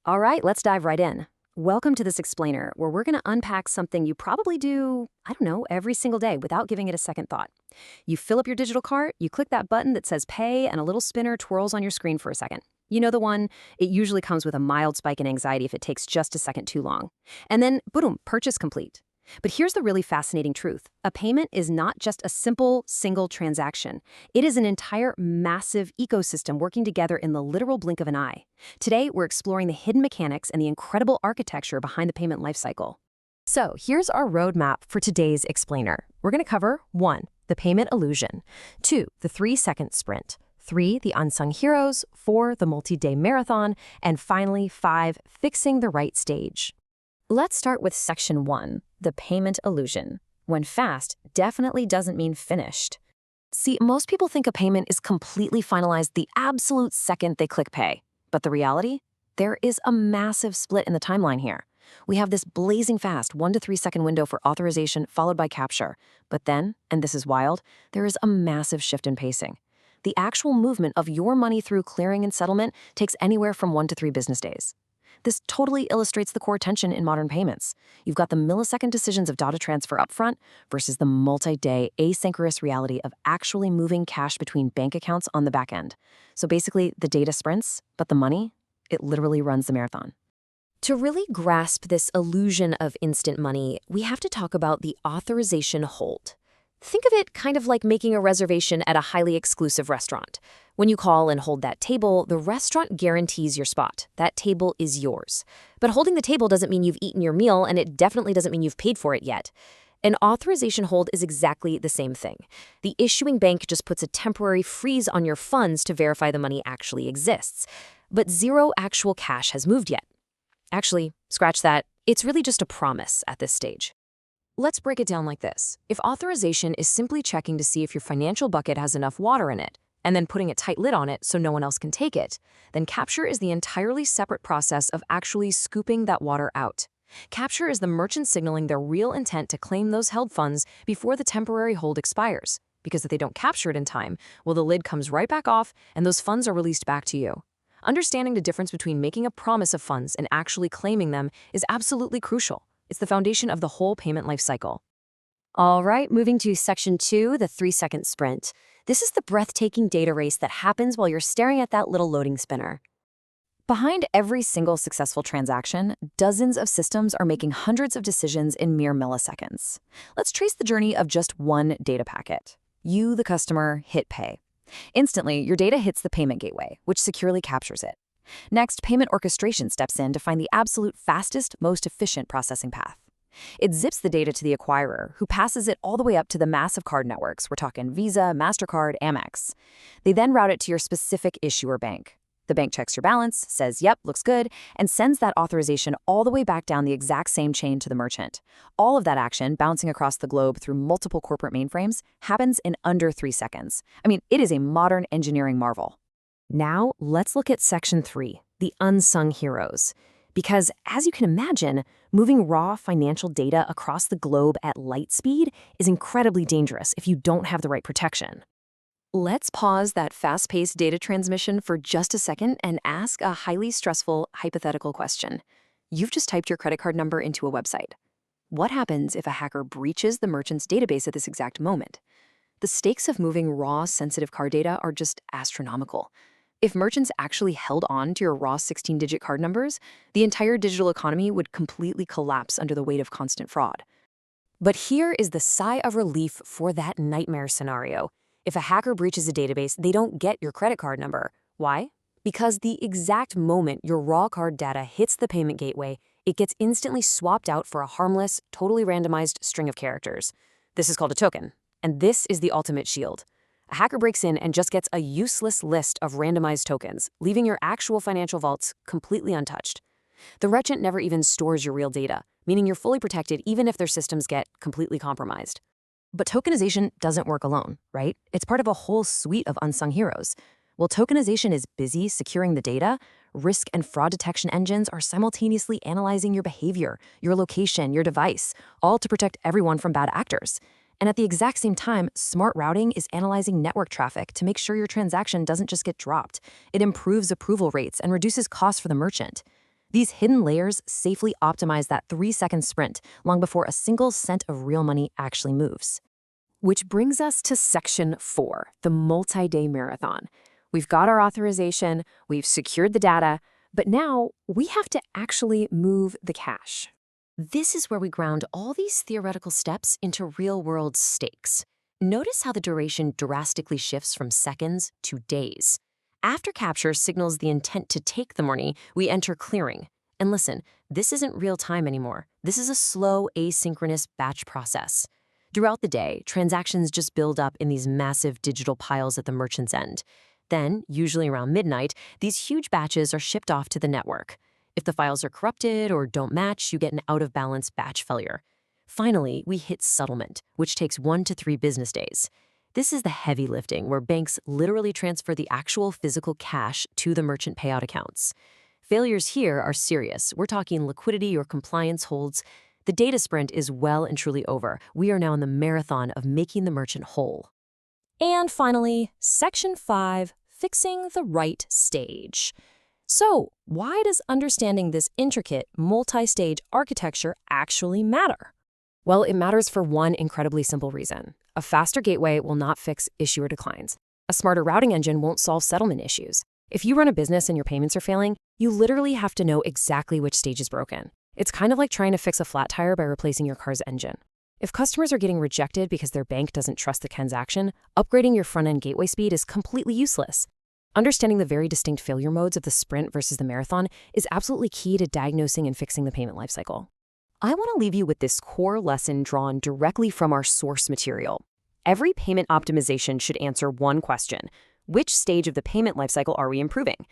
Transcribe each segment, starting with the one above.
All right, let's dive right in. Welcome to this explainer, where we're going to unpack something you probably do, I don't know, every single day without giving it a second thought. You fill up your digital cart, you click that button that says pay, and a little spinner twirls on your screen for a second. You know the one? It usually comes with a mild spike in anxiety if it takes just a second too long. And then, boom, purchase complete. But here's the really fascinating truth. A payment is not just a simple, single transaction. It is an entire massive ecosystem working together in the literal blink of an eye. Today, we're exploring the hidden mechanics and the incredible architecture behind the payment lifecycle. So here's our roadmap for today's explainer. We're going to cover 1. The payment illusion, 2. The 3-second sprint, 3. The unsung heroes, 4. The multi-day marathon, and finally 5. Fixing the right stage. Let's start with section 1, the payment illusion. When fast definitely doesn't mean finished. See, most people think a payment is completely finalized the absolute second they click pay. But the reality? There is a massive split in the timeline here. We have this blazing fast 1 to 3 second window for authorization followed by capture. But then, and this is wild, there is a massive shift in pacing. The actual movement of your money through clearing and settlement takes anywhere from 1 to 3 business days. This totally illustrates the core tension in modern payments. You've got the millisecond decisions of data transfer upfront versus the multi-day asynchronous reality of actually moving cash between bank accounts on the back end. So basically, the data sprints, but the money, it literally runs the marathon. To really grasp this illusion of instant money, we have to talk about the authorization hold. Think of it kind of like making a reservation at a highly exclusive restaurant. When you call and hold that table, the restaurant guarantees your spot. That table is yours. But holding the table doesn't mean you've eaten your meal, and it definitely doesn't mean you've paid for it yet. An authorization hold is exactly the same thing. The issuing bank just puts a temporary freeze on your funds to verify the money actually exists. But zero actual cash has moved yet. Actually, scratch that. It's really just a promise at this stage. Let's break it down like this. If authorization is simply checking to see if your financial bucket has enough water in it, and then putting a tight lid on it so no one else can take it, then capture is the entirely separate process of actually scooping that water out. Capture is the merchant signaling their real intent to claim those held funds before the temporary hold expires. Because if they don't capture it in time, well, the lid comes right back off and those funds are released back to you. Understanding the difference between making a promise of funds and actually claiming them is absolutely crucial. It's the foundation of the whole payment lifecycle. All right, moving to section 2, the 3-second sprint. This is the breathtaking data race that happens while you're staring at that little loading spinner. Behind every single successful transaction, dozens of systems are making hundreds of decisions in mere milliseconds. Let's trace the journey of just one data packet. You, the customer, hit pay. Instantly, your data hits the payment gateway, which securely captures it. Next, payment orchestration steps in to find the absolute fastest, most efficient processing path. It zips the data to the acquirer, who passes it all the way up to the massive card networks. We're talking Visa, Mastercard, Amex. They then route it to your specific issuer bank. The bank checks your balance, says, yep, looks good, and sends that authorization all the way back down the exact same chain to the merchant. All of that action, bouncing across the globe through multiple corporate mainframes, happens in under 3 seconds. I mean, it is a modern engineering marvel. Now, let's look at section 3, the unsung heroes. Because, as you can imagine, moving raw financial data across the globe at light speed is incredibly dangerous if you don't have the right protection. Let's pause that fast-paced data transmission for just a second and ask a highly stressful, hypothetical question. You've just typed your credit card number into a website. What happens if a hacker breaches the merchant's database at this exact moment? The stakes of moving raw, sensitive card data are just astronomical. If merchants actually held on to your raw 16-digit card numbers, the entire digital economy would completely collapse under the weight of constant fraud. But here is the sigh of relief for that nightmare scenario. If a hacker breaches a database, they don't get your credit card number. Why? Because the exact moment your raw card data hits the payment gateway, it gets instantly swapped out for a harmless, totally randomized string of characters. This is called a token, and this is the ultimate shield. A hacker breaks in and just gets a useless list of randomized tokens, leaving your actual financial vaults completely untouched. The merchant never even stores your real data, meaning you're fully protected even if their systems get completely compromised. But tokenization doesn't work alone, right? It's part of a whole suite of unsung heroes. While tokenization is busy securing the data, risk and fraud detection engines are simultaneously analyzing your behavior, your location, your device, all to protect everyone from bad actors. And at the exact same time, smart routing is analyzing network traffic to make sure your transaction doesn't just get dropped. It improves approval rates and reduces costs for the merchant. These hidden layers safely optimize that 3-second sprint long before a single cent of real money actually moves. Which brings us to section 4, the multi-day marathon. We've got our authorization, we've secured the data, but now we have to actually move the cash. This is where we ground all these theoretical steps into real-world stakes. Notice how the duration drastically shifts from seconds to days. After capture signals the intent to take the money, we enter clearing. And listen, this isn't real time anymore. This is a slow, asynchronous batch process. Throughout the day, transactions just build up in these massive digital piles at the merchant's end. Then, usually around midnight, these huge batches are shipped off to the network. If the files are corrupted or don't match, you get an out-of-balance batch failure. Finally, we hit settlement, which takes 1 to 3 business days. This is the heavy lifting, where banks literally transfer the actual physical cash to the merchant payout accounts. Failures here are serious. We're talking liquidity or compliance holds. The data sprint is well and truly over. We are now in the marathon of making the merchant whole. And finally, section 5, fixing the right stage. So, why does understanding this intricate, multi-stage architecture actually matter? Well, it matters for one incredibly simple reason. A faster gateway will not fix issuer declines. A smarter routing engine won't solve settlement issues. If you run a business and your payments are failing, you literally have to know exactly which stage is broken. It's kind of like trying to fix a flat tire by replacing your car's engine. If customers are getting rejected because their bank doesn't trust the transaction, upgrading your front-end gateway speed is completely useless. Understanding the very distinct failure modes of the sprint versus the marathon is absolutely key to diagnosing and fixing the payment lifecycle. I want to leave you with this core lesson drawn directly from our source material. Every payment optimization should answer one question: which stage of the payment lifecycle are we improving?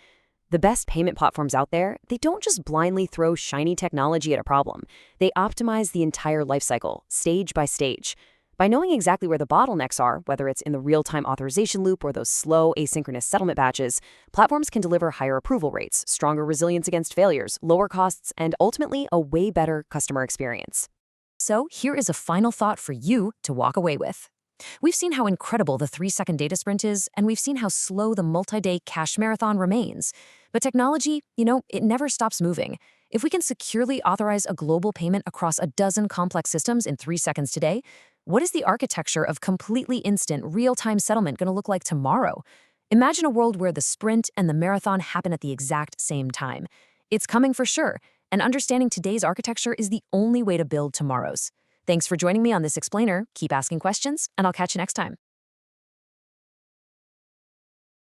The best payment platforms out there, they don't just blindly throw shiny technology at a problem. They optimize the entire lifecycle, stage by stage. By knowing exactly where the bottlenecks are, whether it's in the real-time authorization loop or those slow, asynchronous settlement batches, platforms can deliver higher approval rates, stronger resilience against failures, lower costs, and ultimately a way better customer experience. So here is a final thought for you to walk away with. We've seen how incredible the 3-second data sprint is, and we've seen how slow the multi-day cash marathon remains. But technology, it never stops moving. If we can securely authorize a global payment across a dozen complex systems in 3 seconds today, what is the architecture of completely instant, real-time settlement going to look like tomorrow? Imagine a world where the sprint and the marathon happen at the exact same time. It's coming for sure, and understanding today's architecture is the only way to build tomorrow's. Thanks for joining me on this explainer. Keep asking questions, and I'll catch you next time.